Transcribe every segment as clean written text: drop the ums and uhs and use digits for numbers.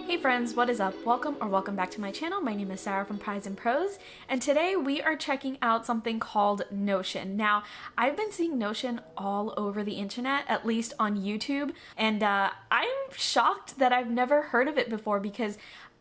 Hey friends, what is up? Welcome back to my channel. My name is Sarah from Pies and Pros, and today we are checking out something called Notion. Now, I've been seeing Notion all over the internet, at least on YouTube, and I'm shocked that I've never heard of it before because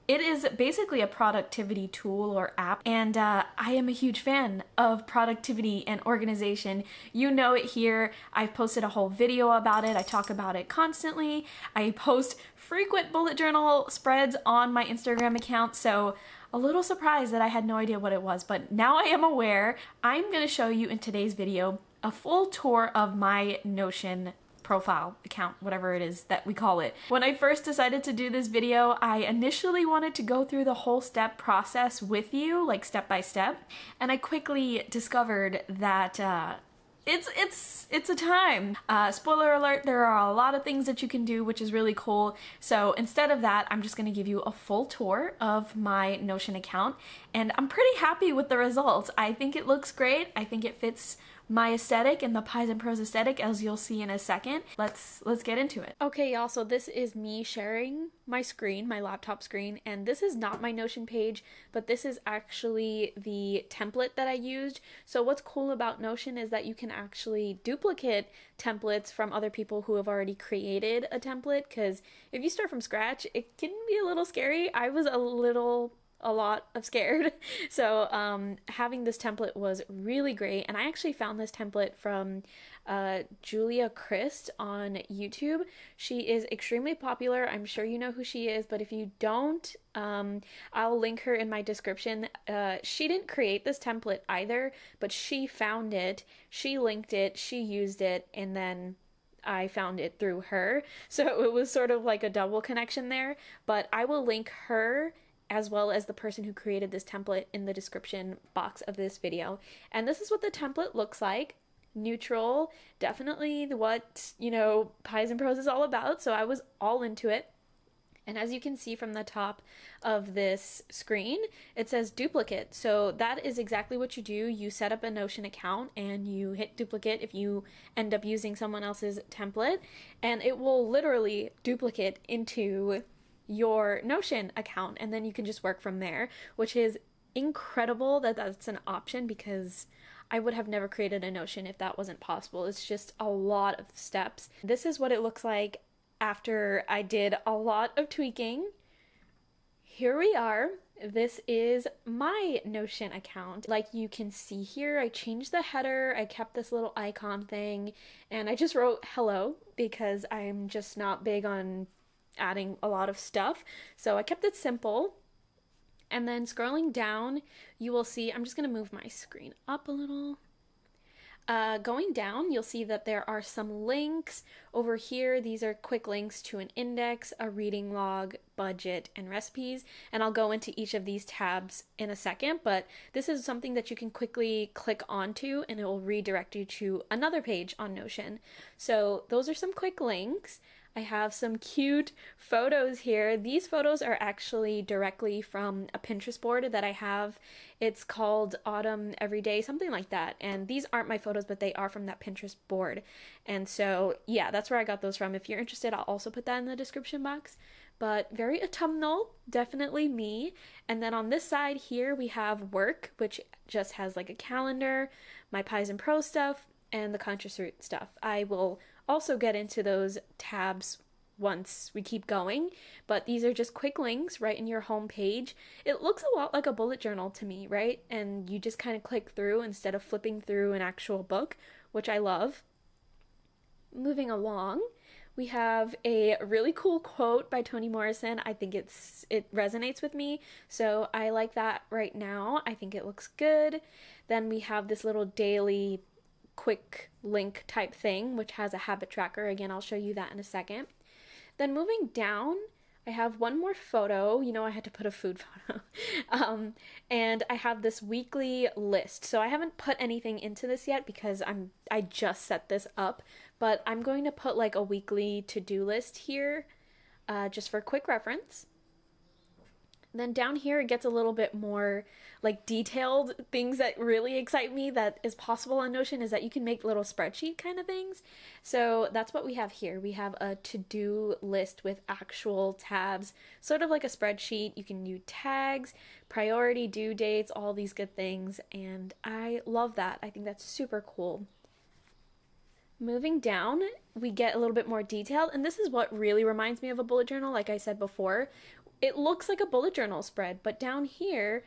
it is basically a productivity tool or app, and I am a huge fan of productivity and organization. You know it here. I've posted a whole video about it. I talk about it constantly. I post frequent bullet journal spreads on my Instagram account, so a little surprised that I had no idea what it was, but now I am aware. I'm going to show you in today's video a full tour of my Notion profile account, whatever it is that we call it. When I first decided to do this video, I initially wanted to go through the whole step process with you, like step by step, and I quickly discovered that it's a time. Spoiler alert, there are a lot of things that you can do, which is really cool. So instead of that, I'm just going to give you a full tour of my Notion account, and I'm pretty happy with the results. I think it looks great. I think it fits my aesthetic and the Pies and Pros aesthetic, as you'll see in a second. Let's get into it. Okay, y'all, so this is me sharing my screen, my laptop screen, and this is not my Notion page, but this is actually the template that I used. So what's cool about Notion is that you can actually duplicate templates from other people who have already created a template, because if you start from scratch, it can be a little scary. I was a lot of scared. So having this template was really great, and I actually found this template from Julia Christ on YouTube. She is extremely popular. I'm sure you know who she is, but if you don't, I'll link her in my description. She didn't create this template either, but she found it, she linked it, she used it, and then I found it through her. So it was sort of like a double connection there, but I will link her as well as the person who created this template in the description box of this video. And this is what the template looks like. Neutral, definitely what, you know, Pies and Pros is all about, so I was all into it. And as you can see from the top of this screen, it says duplicate. So that is exactly what you do. You set up a Notion account and you hit duplicate if you end up using someone else's template, and it will literally duplicate into your Notion account, and then you can just work from there, which is incredible that that's an option, because I would have never created a Notion if that wasn't possible. It's just a lot of steps. This is what it looks like after I did a lot of tweaking. Here we are. This is my Notion account. Like you can see here, I changed the header, I kept this little icon thing, and I just wrote hello because I'm just not big on adding a lot of stuff, so I kept it simple. And then scrolling down, you will see, I'm just going to move my screen up a little. Going down, you'll see that there are some links over here. These are quick links to an index, a reading log, budget, and recipes, and I'll go into each of these tabs in a second, but this is something that you can quickly click onto and it will redirect you to another page on Notion. So those are some quick links. I have some cute photos here. These photos are actually directly from a Pinterest board that I have. It's called Autumn Every Day, something like that. And these aren't my photos, but they are from that Pinterest board. And so, yeah, that's where I got those from. If you're interested, I'll also put that in the description box. But very autumnal, definitely me. And then on this side here, we have work, which just has like a calendar, my Pies and Pro stuff, and the Conscious Root stuff. I will also get into those tabs once we keep going, but these are just quick links right in your home page. It looks a lot like a bullet journal to me, right? And you just kind of click through instead of flipping through an actual book, which I love. Moving along, we have a really cool quote by Toni Morrison. I think it resonates with me, so I like that right now. I think it looks good. Then we have this little daily quick link type thing, which has a habit tracker. Again, I'll show you that in a second. Then moving down, I have one more photo. You know, I had to put a food photo. And I have this weekly list. So I haven't put anything into this yet because I just set this up, but I'm going to put like a weekly to-do list here, just for quick reference. Then down here it gets a little bit more like detailed. Things that really excite me that is possible on Notion is that you can make little spreadsheet kind of things. So that's what we have here. We have a to-do list with actual tabs, sort of like a spreadsheet. You can do tags, priority, due dates, all these good things, and I love that. I think that's super cool. Moving down, we get a little bit more detailed, and this is what really reminds me of a bullet journal, like I said before. It looks like a bullet journal spread, but down here,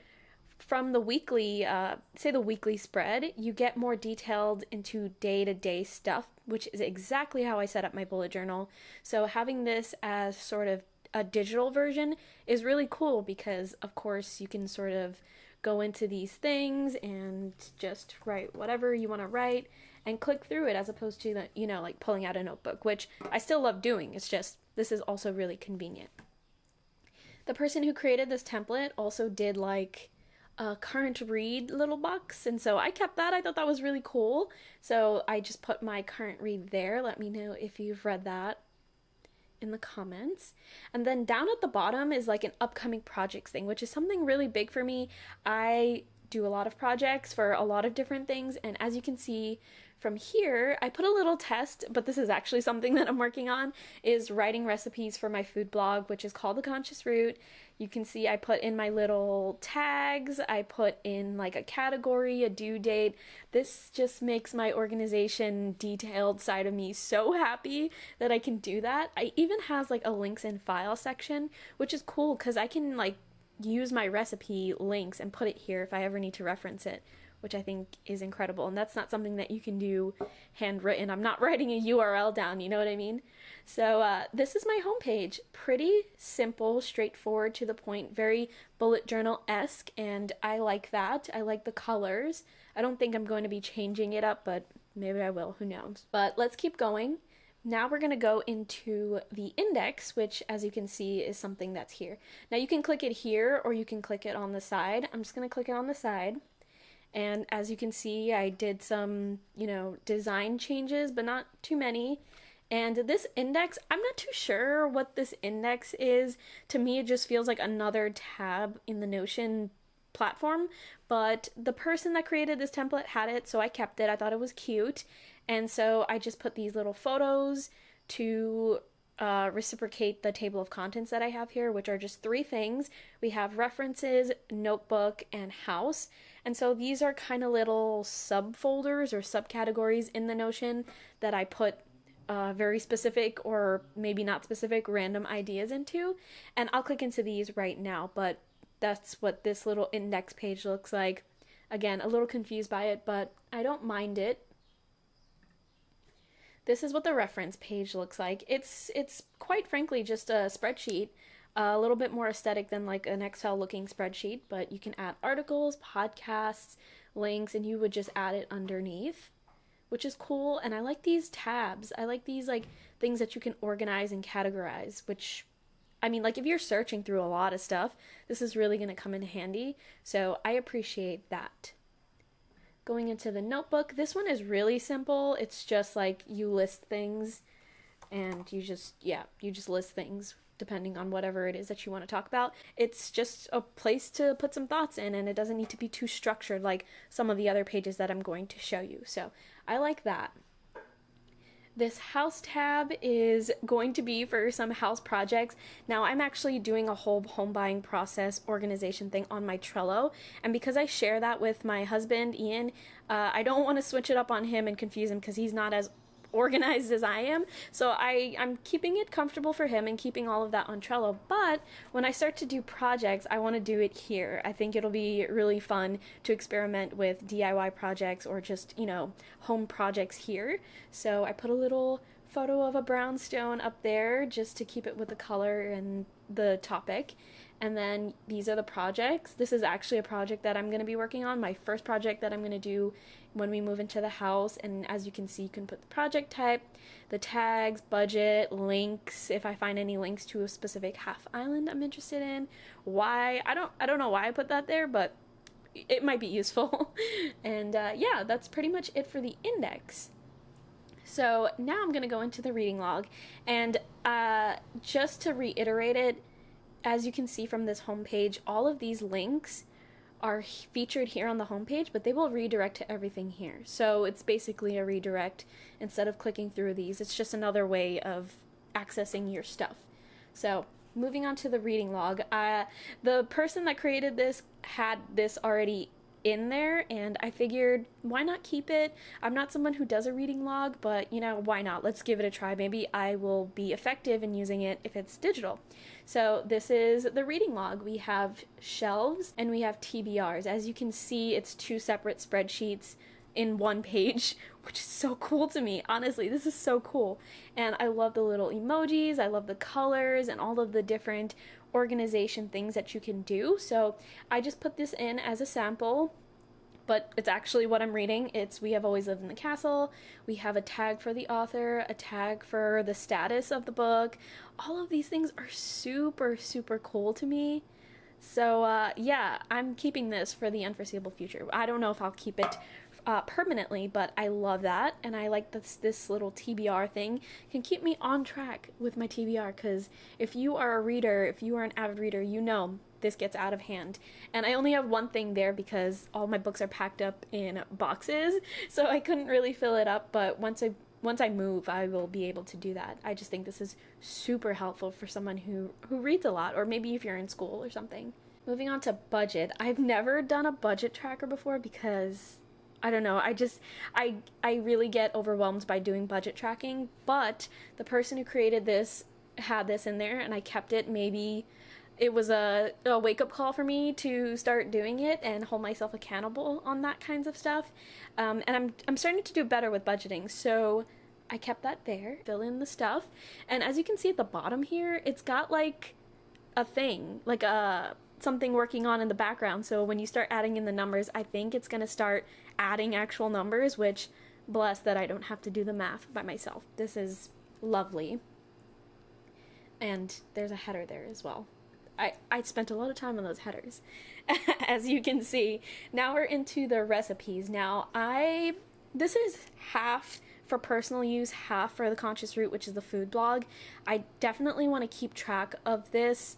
from the weekly, say the weekly spread, you get more detailed into day-to-day stuff, which is exactly how I set up my bullet journal. So having this as sort of a digital version is really cool because, of course, you can sort of go into these things and just write whatever you want to write and click through it as opposed to, like pulling out a notebook, which I still love doing. It's just, this is also really convenient. The person who created this template also did like a current read little box, and so I kept that. I thought that was really cool. So I just put my current read there. Let me know if you've read that in the comments. And then down at the bottom is like an upcoming projects thing, which is something really big for me. I do a lot of projects for a lot of different things, and as you can see from here, I put a little test, but this is actually something that I'm working on, is writing recipes for my food blog, which is called The Conscious Root. You can see I put in my little tags, I put in like a category, a due date. This just makes my organization detailed side of me so happy that I can do that. I even has like a links and file section, which is cool because I can like use my recipe links and put it here if I ever need to reference it, which I think is incredible. And that's not something that you can do handwritten. I'm not writing a URL down, you know what I mean? So this is my homepage. Pretty simple, straightforward, to the point, very bullet journal-esque, and I like that. I like the colors. I don't think I'm going to be changing it up, but maybe I will, who knows. But let's keep going. Now we're going to go into the index, which as you can see is something that's here. Now you can click it here or you can click it on the side. I'm just going to click it on the side. And as you can see, I did some, design changes, but not too many. And this index, I'm not too sure what this index is. To me, it just feels like another tab in the Notion platform, but the person that created this template had it, so I kept it. I thought it was cute, and so I just put these little photos to reciprocate the table of contents that I have here, which are just 3 things. We have references, notebook, and house, and so these are kind of little subfolders or subcategories in the Notion that I put very specific or maybe not specific random ideas into, and I'll click into these right now, but that's what this little index page looks like. Again, a little confused by it, but I don't mind it. This is what the reference page looks like. It's quite frankly just a spreadsheet, a little bit more aesthetic than like an Excel looking spreadsheet, but you can add articles, podcasts, links, and you would just add it underneath, which is cool. And I like these tabs. I like these like things that you can organize and categorize, which, I mean, like if you're searching through a lot of stuff, this is really going to come in handy. So I appreciate that. Going into the notebook, this one is really simple. It's just like you list things and you just list things depending on whatever it is that you want to talk about. It's just a place to put some thoughts in, and it doesn't need to be too structured like some of the other pages that I'm going to show you. So I like that. This house tab is going to be for some house projects. Now I'm actually doing a whole home buying process organization thing on my Trello, and because I share that with my husband Ian, I don't want to switch it up on him and confuse him because he's not as organized as I am, so I'm keeping it comfortable for him and keeping all of that on Trello. But when I start to do projects, I want to do it here. I think it'll be really fun to experiment with DIY projects or just, home projects here. So I put a little photo of a brownstone up there just to keep it with the color and the topic. And then these are the projects. This is actually a project that I'm going to be working on, my first project that I'm going to do when we move into the house. And as you can see, you can put the project type, the tags, budget, links, if I find any links to a specific half island I'm interested in. Why, I don't know why I put that there, but it might be useful. And yeah, that's pretty much it for the index. So now I'm going to go into the reading log, and just to reiterate it, as you can see from this homepage, all of these links are featured here on the homepage, but they will redirect to everything here. So it's basically a redirect. Instead of clicking through these, it's just another way of accessing your stuff. So moving on to the reading log, the person that created this had this already in there, and I figured, why not keep it? I'm not someone who does a reading log, but you know, why not? Let's give it a try. Maybe I will be effective in using it if it's digital. So this is the reading log. We have shelves and we have TBRs. As you can see, it's two separate spreadsheets in one page, which is so cool to me. Honestly, this is so cool. And I love the little emojis, I love the colors and all of the different organization things that you can do. So I just put this in as a sample, but it's actually what I'm reading. It's We Have Always Lived in the Castle. We have a tag for the author, a tag for the status of the book. All of these things are super, super cool to me. So yeah, I'm keeping this for the unforeseeable future. I don't know if I'll keep it permanently, but I love that, and I like this little TBR thing can keep me on track with my TBR, because if you are a reader, if you are an avid reader, you know this gets out of hand. And I only have one thing there because all my books are packed up in boxes, so I couldn't really fill it up, but once I move, I will be able to do that. I just think this is super helpful for someone who reads a lot, or maybe if you're in school or something. Moving on to budget. I've never done a budget tracker before because I don't know, I really get overwhelmed by doing budget tracking, but the person who created this had this in there and I kept it. Maybe it was a wake-up call for me to start doing it and hold myself accountable on that kinds of stuff. And I'm starting to do better with budgeting, so I kept that there, fill in the stuff. And as you can see at the bottom here, it's got like a thing, like something working on in the background. So when you start adding in the numbers, I think it's going to start adding actual numbers, which, bless that I don't have to do the math by myself. This is lovely. And there's a header there as well. I spent a lot of time on those headers, as you can see. Now we're into the recipes. Now this is half for personal use, half for the Conscious Root, which is the food blog. I definitely want to keep track of this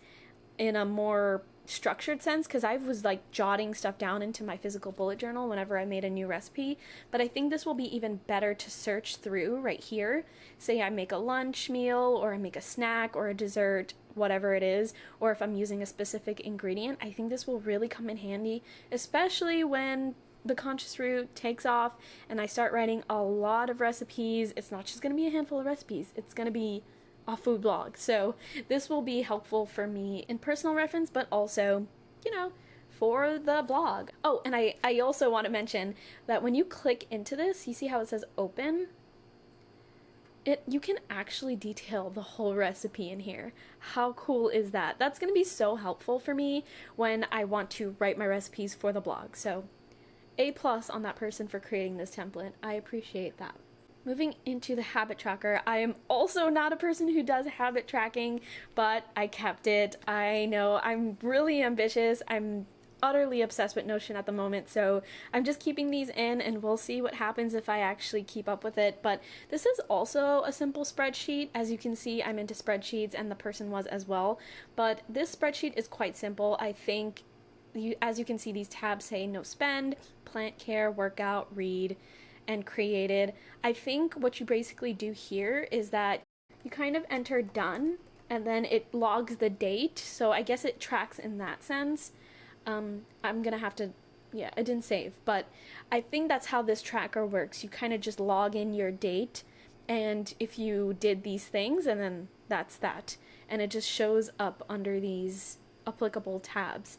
in a more structured sense, because I was like jotting stuff down into my physical bullet journal whenever I made a new recipe, but I think this will be even better to search through right here. Say I make a lunch meal, or I make a snack or a dessert, whatever it is, or if I'm using a specific ingredient, I think this will really come in handy, especially when the Conscious Root takes off and I start writing a lot of recipes. It's not just going to be a handful of recipes, it's going to be a food blog. So this will be helpful for me in personal reference, but also, you know, for the blog. Oh, and I also want to mention that when you click into this, you see how it says open? You can actually detail the whole recipe in here. How cool is that? That's going to be so helpful for me when I want to write my recipes for the blog. So A+ on that person for creating this template. I appreciate that. Moving into the habit tracker, I am also not a person who does habit tracking, but I kept it. I know I'm really ambitious. I'm utterly obsessed with Notion at the moment, so I'm just keeping these in, and we'll see what happens if I actually keep up with it. But this is also a simple spreadsheet. As you can see, I'm into spreadsheets, and the person was as well. But this spreadsheet is quite simple. I think, as you can see, these tabs say no spend, plant care, workout, read, and created. I think what you basically do here is that you kind of enter done, and then it logs the date, so I guess it tracks in that sense. I'm gonna have to, yeah, it didn't save, but I think that's how this tracker works. You kind of just log in your date, and if you did these things, and then that's that, and it just shows up under these applicable tabs.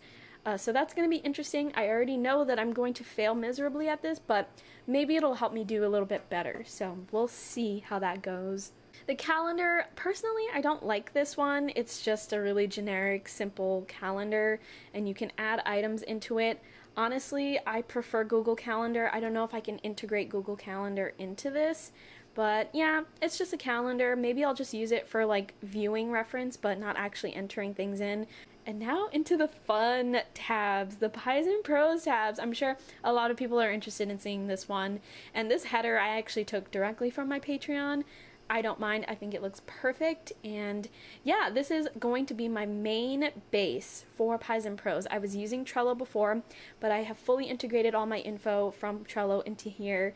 So that's going to be interesting. I already know that I'm going to fail miserably at this, but maybe it'll help me do a little bit better. So we'll see how that goes. The calendar, personally, I don't like this one. It's just a really generic, simple calendar, and you can add items into it. Honestly, I prefer Google Calendar. I don't know if I can integrate Google Calendar into this, but yeah, it's just a calendar. Maybe I'll just use it for like viewing reference, but not actually entering things in. And now into the fun tabs, the Pies and Prose tabs. I'm sure a lot of people are interested in seeing this one. And this header I actually took directly from my Patreon. I don't mind. I think it looks perfect. And yeah, this is going to be my main base for Pies and Prose. I was using Trello before, but I have fully integrated all my info from Trello into here.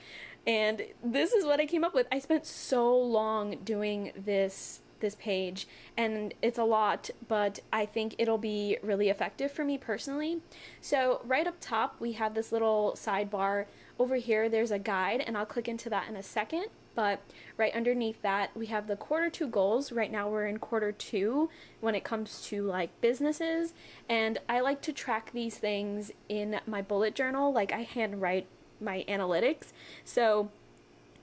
And this is what I came up with. I spent so long doing this page, and it's a lot, but I think it'll be really effective for me personally. So right up top, we have this little sidebar. Over here, there's a guide, and I'll click into that in a second. But right underneath that, we have the quarter 2 goals. Right now we're in quarter 2 when it comes to like businesses, and I like to track these things in my bullet journal. Like, I handwrite my analytics, so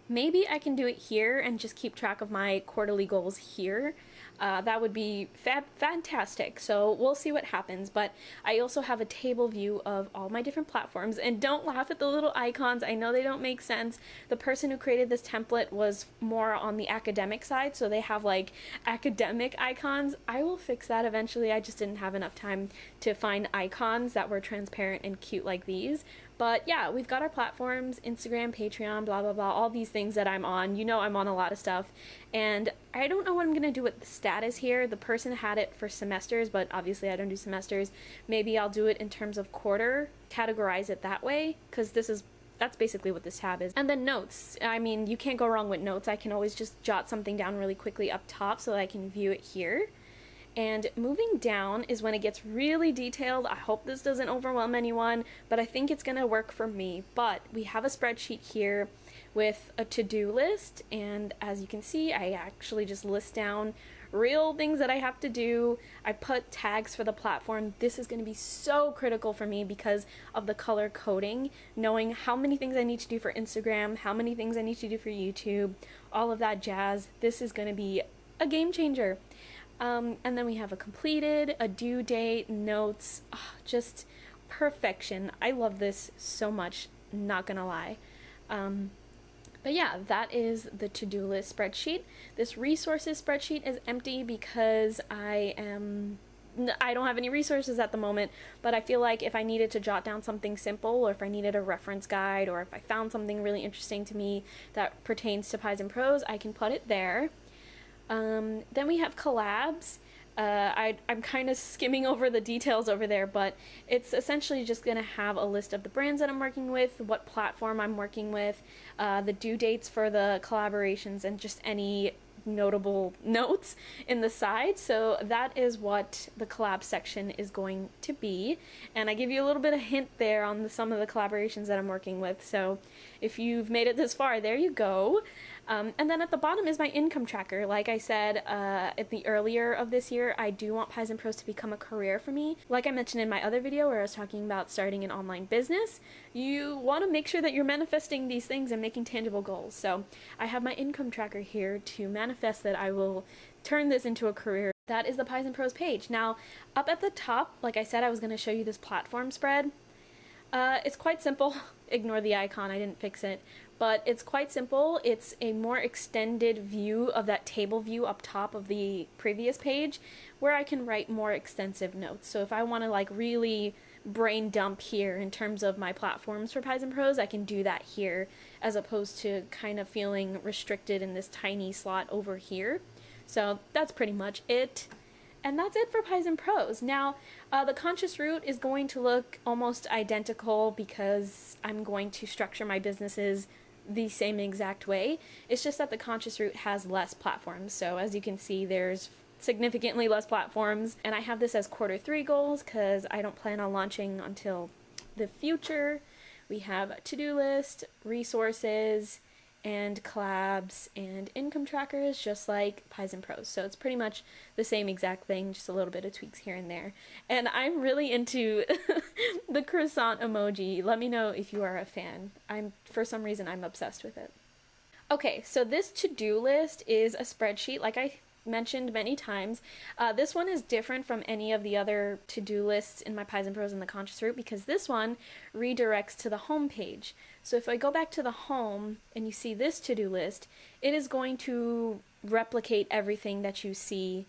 maybe I can do it here and just keep track of my quarterly goals here. That would be fantastic. So we'll see what happens. But I also have a table view of all my different platforms. And don't laugh at the little icons. I know they don't make sense. The person who created this template was more on the academic side, so they have like academic icons. I will fix that eventually. I just didn't have enough time to find icons that were transparent and cute like these. But yeah, we've got our platforms, Instagram, Patreon, blah, blah, blah, all these things that I'm on. You know I'm on a lot of stuff. And I don't know what I'm going to do with the status here. The person had it for semesters, but obviously I don't do semesters. Maybe I'll do it in terms of quarter, categorize it that way, because that's basically what this tab is. And then notes. I mean, you can't go wrong with notes. I can always just jot something down really quickly up top so that I can view it here. And moving down is when it gets really detailed. I hope this doesn't overwhelm anyone, but I think it's gonna work for me. But we have a spreadsheet here with a to-do list, and as you can see, I actually just list down real things that I have to do. I put tags for the platform. This is going to be so critical for me because of the color coding, knowing how many things I need to do for Instagram, how many things I need to do for YouTube, all of that jazz. This is going to be a game changer. And then we have a completed, a due date, notes, just perfection. I love this so much, not gonna lie. But yeah, that is the to-do list spreadsheet. This resources spreadsheet is empty because I don't have any resources at the moment, but I feel like if I needed to jot down something simple, or if I needed a reference guide, or if I found something really interesting to me that pertains to Pies and Prose, I can put it there. Then we have collabs. I'm kind of skimming over the details over there, but it's essentially just going to have a list of the brands that I'm working with, what platform I'm working with, the due dates for the collaborations, and just any notable notes in the side. So that is what the collab section is going to be, and I give you a little bit of hint there on some of the collaborations that I'm working with. So if you've made it this far, there you go. And then at the bottom is my income tracker. Like I said at the earlier of this year, I do want Pies and Prose to become a career for me. Like I mentioned in my other video where I was talking about starting an online business, you want to make sure that you're manifesting these things and making tangible goals. So I have my income tracker here to manifest that I will turn this into a career. That is the Pies and Prose page. Now, up at the top, like I said, I was going to show you this platform spread. It's quite simple. Ignore the icon, I didn't fix it. But it's quite simple. It's a more extended view of that table view up top of the previous page where I can write more extensive notes. So if I want to like really brain dump here in terms of my platforms for Pies and Prose, I can do that here as opposed to kind of feeling restricted in this tiny slot over here. So that's pretty much it. And that's it for Pies and Prose. Now, the conscious route is going to look almost identical because I'm going to structure my businesses the same exact way. It's just that the conscious route has less platforms. So as you can see, there's significantly less platforms. And I have this as Q3 goals because I don't plan on launching until the future. We have to-do list, resources, and collabs, and income trackers, just like Pies and Prose. So it's pretty much the same exact thing, just a little bit of tweaks here and there. And I'm really into the croissant emoji. Let me know if you are a fan. For some reason, I'm obsessed with it. Okay, so this to-do list is a spreadsheet, like I mentioned many times. This one is different from any of the other to-do lists in my Pies and Prose in the Conscious Route because this one redirects to the home page. So if I go back to the home and you see this to-do list, it is going to replicate everything that you see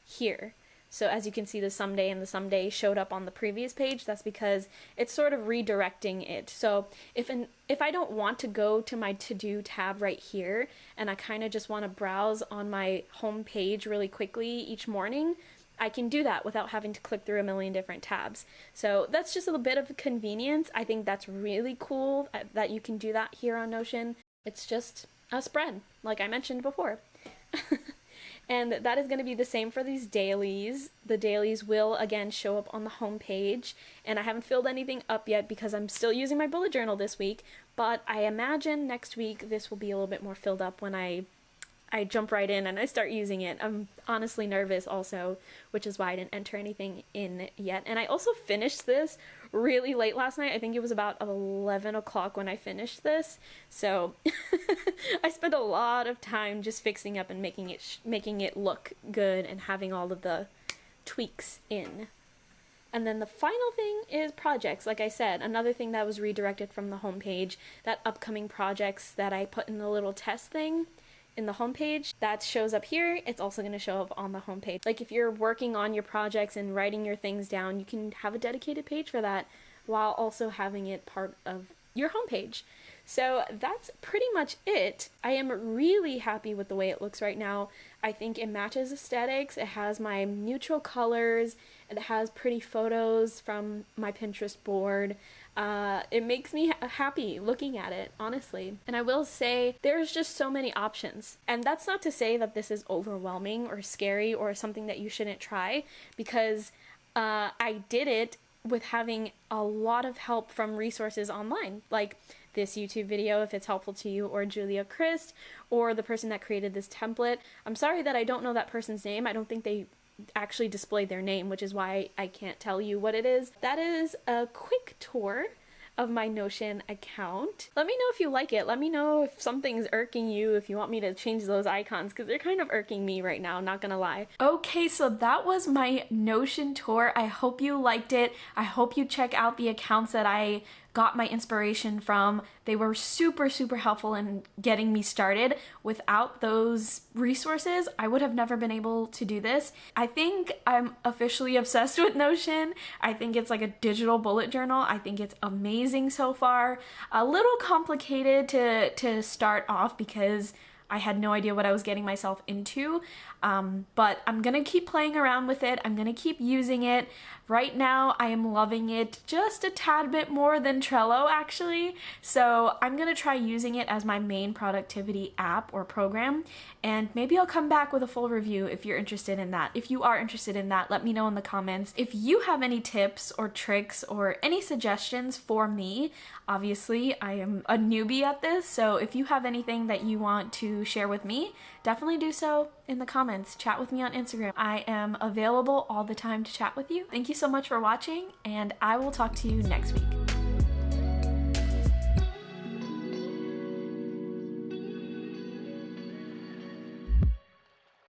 here. So as you can see, the someday and the someday showed up on the previous page. That's because it's sort of redirecting it. So if I don't want to go to my to-do tab right here, and I kind of just want to browse on my home page really quickly each morning, I can do that without having to click through a million different tabs. So that's just a little bit of convenience. I think that's really cool that you can do that here on Notion. It's just a spread, like I mentioned before. And that is going to be the same for these dailies. The dailies will again show up on the home page, and I haven't filled anything up yet because I'm still using my bullet journal this week, but I imagine next week this will be a little bit more filled up when I jump right in and I start using it. I'm honestly nervous also, which is why I didn't enter anything in yet. And I also finished this really late last night. I think it was about 11 o'clock when I finished this. So I spent a lot of time just fixing up and making it look good and having all of the tweaks in. And then the final thing is projects. Like I said, another thing that was redirected from the homepage, that upcoming projects that I put in the little test thing in the homepage, that shows up here. It's also going to show up on the homepage. Like if you're working on your projects and writing your things down, you can have a dedicated page for that while also having it part of your homepage. So that's pretty much it. I am really happy with the way it looks right now. I think it matches aesthetics. It has my neutral colors. It has pretty photos from my Pinterest board. It makes me happy looking at it, honestly. And I will say there's just so many options. And that's not to say that this is overwhelming or scary or something that you shouldn't try, because I did it with having a lot of help from resources online, like this YouTube video if it's helpful to you, or Julia Christ, or the person that created this template. I'm sorry that I don't know that person's name. I don't think they actually display their name, which is why I can't tell you what it is. That is a quick tour of my Notion account. Let me know if you like it. Let me know if something's irking you, if you want me to change those icons, because they're kind of irking me right now, not gonna lie. Okay, so that was my Notion tour. I hope you liked it. I hope you check out the accounts that I got my inspiration from. They were super, super helpful in getting me started. Without those resources, I would have never been able to do this. I think I'm officially obsessed with Notion. I think it's like a digital bullet journal. I think it's amazing so far. A little complicated to start off because I had no idea what I was getting myself into, but I'm gonna keep playing around with it. I'm gonna keep using it. Right now, I am loving it just a tad bit more than Trello, actually. So I'm gonna try using it as my main productivity app or program, and maybe I'll come back with a full review if you're interested in that. If you are interested in that, let me know in the comments. If you have any tips or tricks or any suggestions for me, obviously I am a newbie at this, so if you have anything that you want to share with me, definitely do so in the comments. Chat with me on Instagram. I am available all the time to chat with you. Thank you so much for watching, and I will talk to you next week.